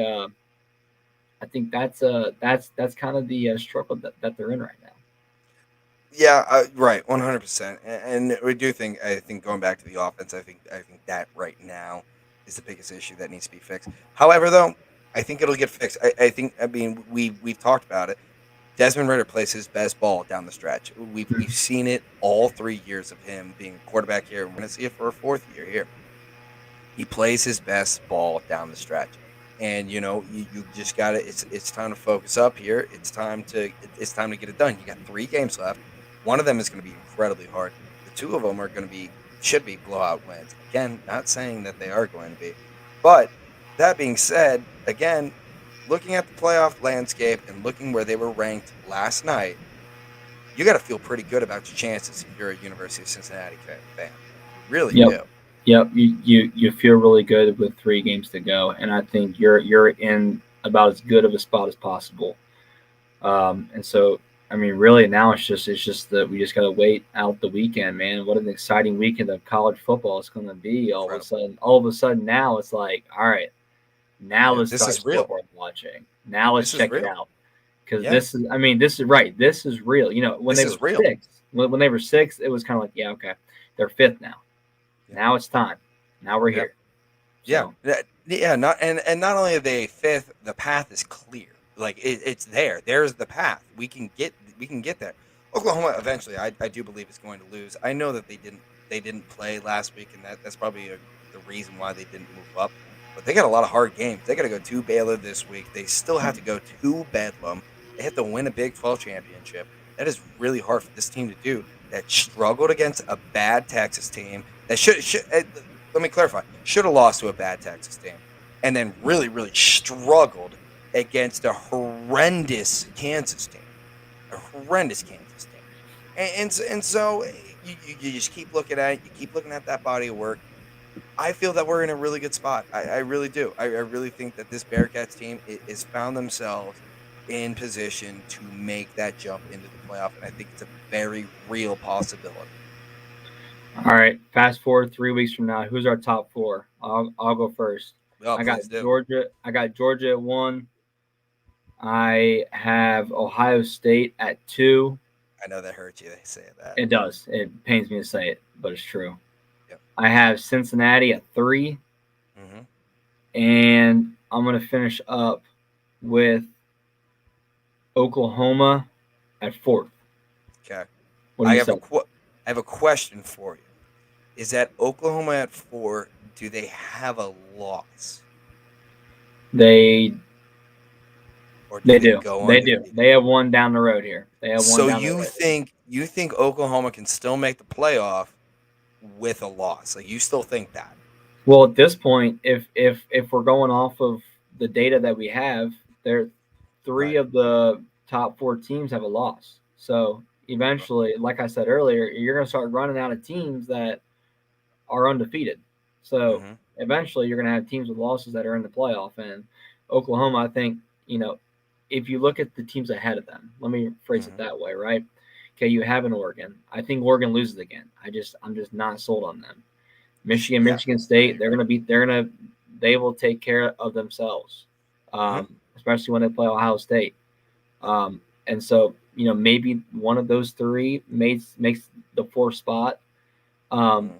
that's kind of the struggle that they're in right now. Yeah, right, 100%. And we do think I think going back to the offense, I think that right now is the biggest issue that needs to be fixed. However, though, I think it'll get fixed. I mean we've talked about it. Desmond Ritter plays his best ball down the stretch. We've seen it all 3 years of him being a quarterback here, and we're gonna see it for a fourth year here. He plays his best ball down the stretch. And you just got to it's time to focus up here. It's time to get it done. You got 3 games left. One of them is going to be incredibly hard. The two of them are going to be should be blowout wins. Again, not saying that they are going to be. But that being said, again, looking at the playoff landscape and looking where they were ranked last night, you got to feel pretty good about your chances if you're a University of Cincinnati fan. You really Yep. do. Yep. You feel really good with 3 games to go, and I think you're in about as good of a spot as possible. And so, I mean, really now it's just that we just got to wait out the weekend, man. What an exciting weekend of college football it's going to be. Incredible. All of a sudden now it's like, all right, now Yeah, let's this start is real. scoreboard watching. Now let's This is check it real. out because Yeah, this is right. This is real. When this they were is real. six, when they were six, it was kind of like, yeah, okay, they're fifth now. Yeah, Now it's time. Now we're yeah, here. yeah, So, yeah. Not only are they fifth, the path is clear. Like it's there. There's the path. We can get there. Oklahoma eventually, I do believe is going to lose. I know that they didn't play last week, and that's probably the reason why they didn't move up. But they got a lot of hard games. They got to go to Baylor this week. They still have to go to Bedlam. They have to win a Big 12 championship. That is really hard for this team to do. That struggled against a bad Texas team. That should let me clarify. Should have lost to a bad Texas team, and then really, really struggled against a horrendous Kansas team, and so you just keep looking at it. You keep looking at that body of work. I feel that we're in a really good spot. I really do. I really think that this Bearcats team is found themselves in position to make that jump into the playoff, and I think it's a very real possibility. all right, fast forward 3 weeks from now. Who's our top four? I'll go first. Oh, I got please do. Georgia. I got Georgia at 1. I have Ohio State at 2. I know that hurts you. They say that. It does. It pains me to say it, but it's true. Yep. I have Cincinnati at 3, Mm-hmm. and I'm gonna finish up with Oklahoma at 4th. Okay. What do I you have a say? qu- I have a question for you. Is that Oklahoma at 4? Do they have a loss, They or do they they do. go They do. undefeated? They have one down the road here. They have one So down the you road. think Oklahoma can still make the playoff with a loss? Like you still think that? Well, at this point, if we're going off of the data that we have, there three Right. of the top 4 teams have a loss. So eventually, like I said earlier, you're going to start running out of teams that are undefeated. So Mm-hmm. eventually, you're going to have teams with losses that are in the playoff. And Oklahoma, I think, if you look at the teams ahead of them, let me phrase it Mm-hmm. that way, right? Okay, you have an Oregon. I think Oregon loses again. I'm just not sold on them. Yeah, Michigan I State, agree. they will take care of themselves, Mm-hmm. especially when they play Ohio State. Yep. And so, maybe one of those three makes the 4th spot. Um, Mm-hmm.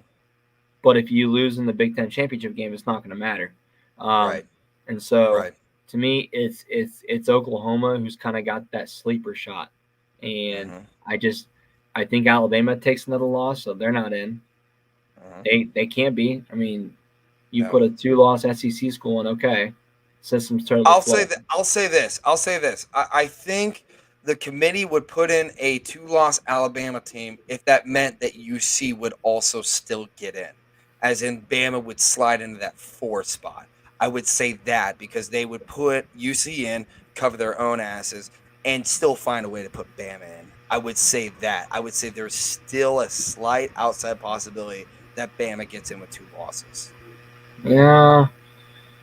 but if you lose in the Big Ten championship game, it's not going to matter Um, Right. and so Right. to me, it's Oklahoma who's kind of got that sleeper shot, and Mm-hmm. I just I think Alabama takes another loss, so they're not in. Mm-hmm. They can't be. I mean, you No. put a 2-loss SEC school in, okay, system's totally I'll say flawed. that. I'll say this. I'll say this. I think the committee would put in a two-loss Alabama team if that meant that UC would also still get in, as in Bama would slide into that four spot. I would say that because they would put UC in, cover their own asses, and still find a way to put Bama in. I would say that. I would say there's still a slight outside possibility that Bama gets in with two losses. Yeah,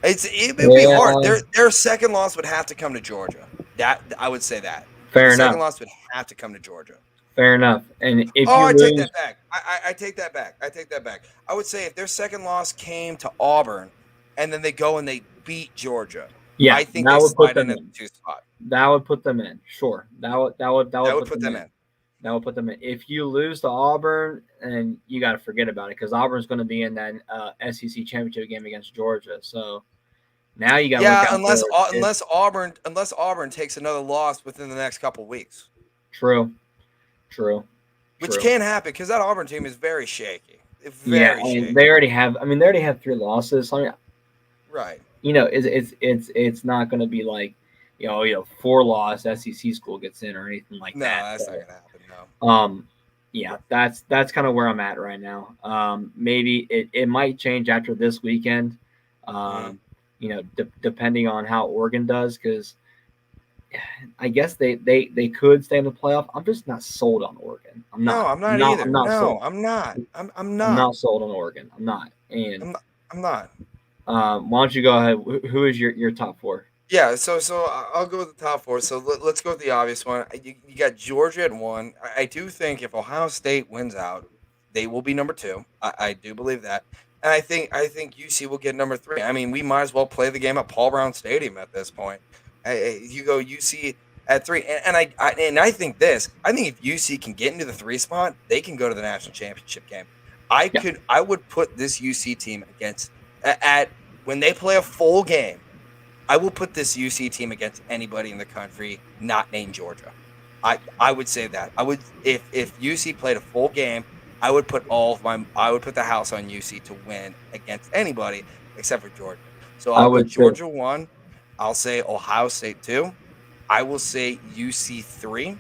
It would be hard. yeah, Their second loss would have to come to Georgia. That I would say that their fair second enough, loss would have to come to Georgia. fair enough. And if Oh, you I take lose, that back. I take that back. I take that back. I would say if their second loss came to Auburn, and then they go and they beat Georgia, yeah, I think that they would put slide in them at in. the two spot. That would put them in. Sure, that That would would put put them them in. in. That will put them in. If you lose to Auburn, and you got to forget about it because Auburn's going to be in that SEC championship game against Georgia. So now you got to look Yeah, out for it. unless Auburn takes another loss within the next couple weeks, True, true, which true. can happen because that Auburn team is very shaky. Yeah, Very and shaky. they already have. I mean, they already have 3 losses. I mean, Right. it's not going to be like 4-loss SEC school gets in or anything like No, that. that's not So gonna happen. No. yeah, that's kind of where I'm at right now. Maybe it might change after this weekend. Mhm. Um, depending on how Oregon does, because I guess they could stay in the playoff. I'm just not sold on Oregon. I'm No, not. I'm I'm not not. I'm either. not sold. No, I'm not. I'm I'm not. not sold on Oregon. I'm not. And I'm not. I'm not. why don't you go ahead? Who is your top four? Yeah, I'll go with the top four. So let's go with the obvious one. You got Georgia at one. I do think if Ohio State wins out, they will be number two. I do believe that, and I think UC will get number three. I mean, we might as well play the game at Paul Brown Stadium at this point. You go UC at three, and I think this. I think if UC can get into the three spot, they can go to the national championship game. Yeah, I would put this UC team against at when they play a full game. I will put this UC team against anybody in the country not named Georgia. I would say that. I would if UC played a full game, I would put the house on UC to win against anybody except for Georgia. So I I'll go would too. Georgia 1, I'll say Ohio State 2, I will say UC 3,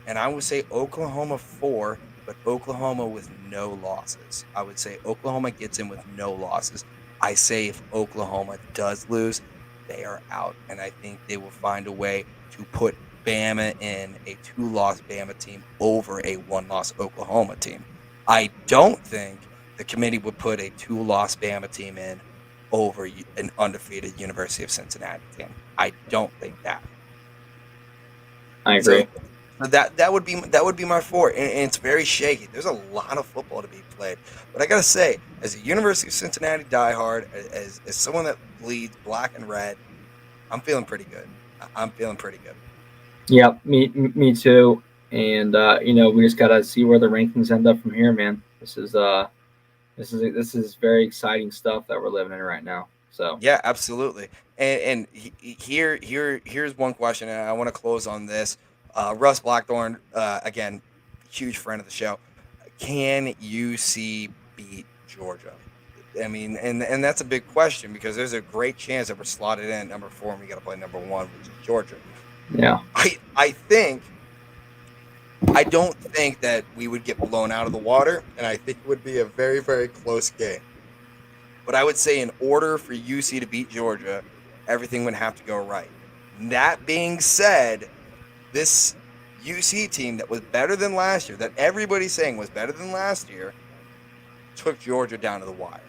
and I will say Oklahoma 4, but Oklahoma with no losses. I would say Oklahoma gets in with no losses. I say if Oklahoma does lose, they are out. And I think they will find a way to put Bama in a two-loss Bama team over a one-loss Oklahoma team. I don't think the committee would put a two-loss Bama team in over an undefeated University of Cincinnati team. I don't think that. I So agree. that would be my four, and it's very shaky. There's a lot of football to be played, but I gotta say, as a University of Cincinnati diehard, as someone that bleeds black and red, I'm feeling pretty good. I'm feeling pretty good. Yeah, me too. And we just gotta see where the rankings end up from here, man. This is very exciting stuff that we're living in right now. So Yeah, absolutely. And here's one question, and I want to close on this. Russ Blackthorn, again, huge friend of the show. Can UC beat Georgia? I mean, and that's a big question because there's a great chance that we're slotted in at number four, and we got to play number one, which is Georgia. yeah, I think I don't think that we would get blown out of the water, and I think it would be a very very close game. But I would say in order for UC to beat Georgia, everything would have to go right. That being said, this UC team that was better than last year, that everybody's saying was better than last year, took Georgia down to the wire.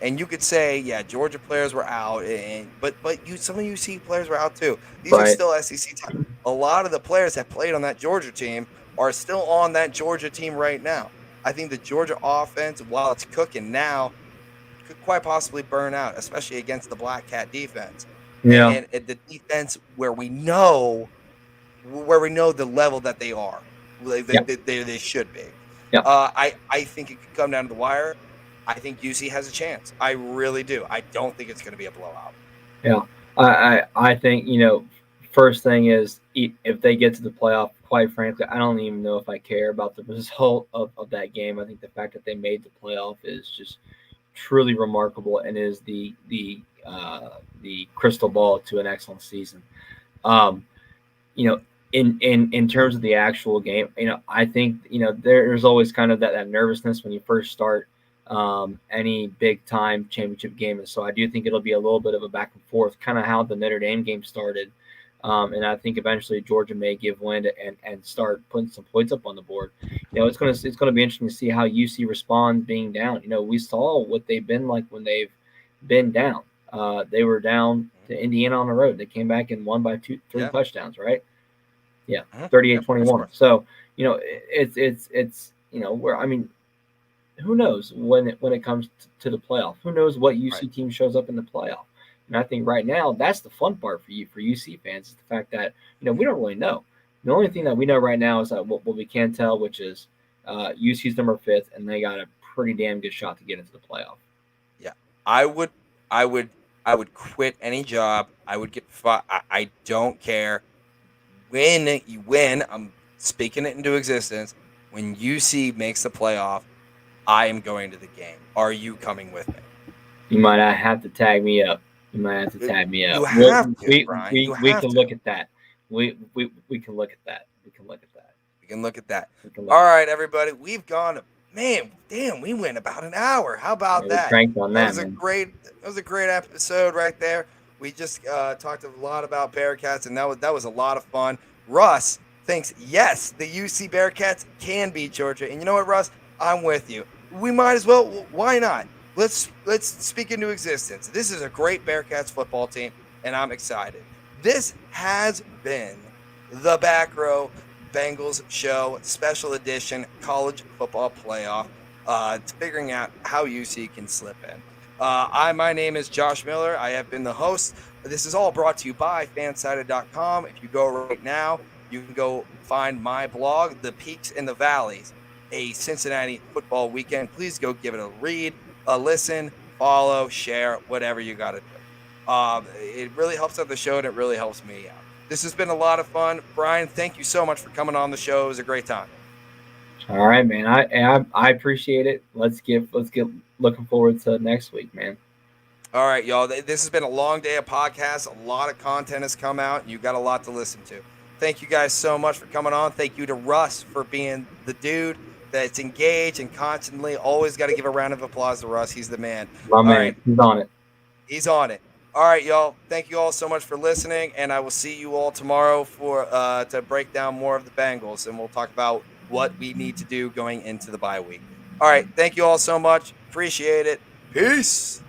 And you could say, yeah, Georgia players were out, but some of UC players were out too. These are right. still SEC teams. A lot of the players that played on that Georgia team are still on that Georgia team right now. I think the Georgia offense, while it's cooking now, could quite possibly burn out, especially against the Black Cat defense, Yeah, and the defense where we know the level that they are, they, yeah, they, they, they should be. yeah. I think it could come down to the wire. I think UC has a chance. I really do. I don't think it's going to be a blowout. Yeah, I think first thing is if they get to the playoff. Quite frankly, I don't even know if I care about the result of that game. I think the fact that they made the playoff is just truly remarkable and is the crystal ball to an excellent season. Um, you know, in terms of the actual game, I think there's always kind of that nervousness when you first start any big time championship game, and so I do think it'll be a little bit of a back and forth, kind of how the Notre Dame game started. And I think eventually Georgia may give wind and start putting some points up on the board. It's gonna be interesting to see how UC responds being down. We saw what they've been like when they've been down. They were down to Indiana on the road. They came back and won by three Yeah. touchdowns, right? Yeah, Mhm. 38-21. Yep, So, it's where I mean, who knows when it comes to the playoff? Who knows what right. UC team shows up in the playoff? And I think right now that's the fun part for UC fans is the fact that we don't really know. The only thing that we know right now is that what we can tell, which is UC's number 5th, and they got a pretty damn good shot to get into the playoff. Yeah. I would I would I would quit any job. I would get fired. I don't care when you win. I'm speaking it into existence. When UC makes the playoff, I am going to the game. Are you coming with me? You might not have to tag me up. You might have to Uh, tag me You up. Well, have to, Brian. You we have can to. look at that. We can look at that. We can look at that. We can look at that. We can look All at right, everybody. We've gone. Man, damn, we went about an hour. How that. about We that? cranked on That that, was a man. great. That was a great episode right there. We just talked a lot about Bearcats, and that was a lot of fun. Russ thinks yes, the UC Bearcats can beat Georgia, and you know what, Russ? I'm with you. We might as well. Why not? Let's speak into existence. This is a great Bearcats football team, and I'm excited. This has been the Back Row Bengals Show Special Edition College Football Playoff. Figuring out how UC can slip in. My name is Josh Miller. I have been the host. This is all brought to you by fansided.com. If you go right now, you can go find my blog, The Peaks and the Valleys, a Cincinnati football weekend. Please go give it a read, a listen, follow, share, whatever you got to do. It really helps out the show, and it really helps me out. This has been a lot of fun. Brian, thank you so much for coming on the show. It was a great time. All right, man. I appreciate it. Let's get looking forward to next week, man. All right, y'all. This has been a long day of podcasts. A lot of content has come out, and you got a lot to listen to. Thank you guys so much for coming on. Thank you to Russ for being the dude that's engaged and constantly always got to give a round of applause to Russ. He's the man. My All man, right, he's on it. he's on it. All right, y'all. Thank you all so much for listening, and I will see you all tomorrow for to break down more of the Bengals, and we'll talk about what we need to do going into the bye week. All right, thank you all so much. Appreciate it. Peace.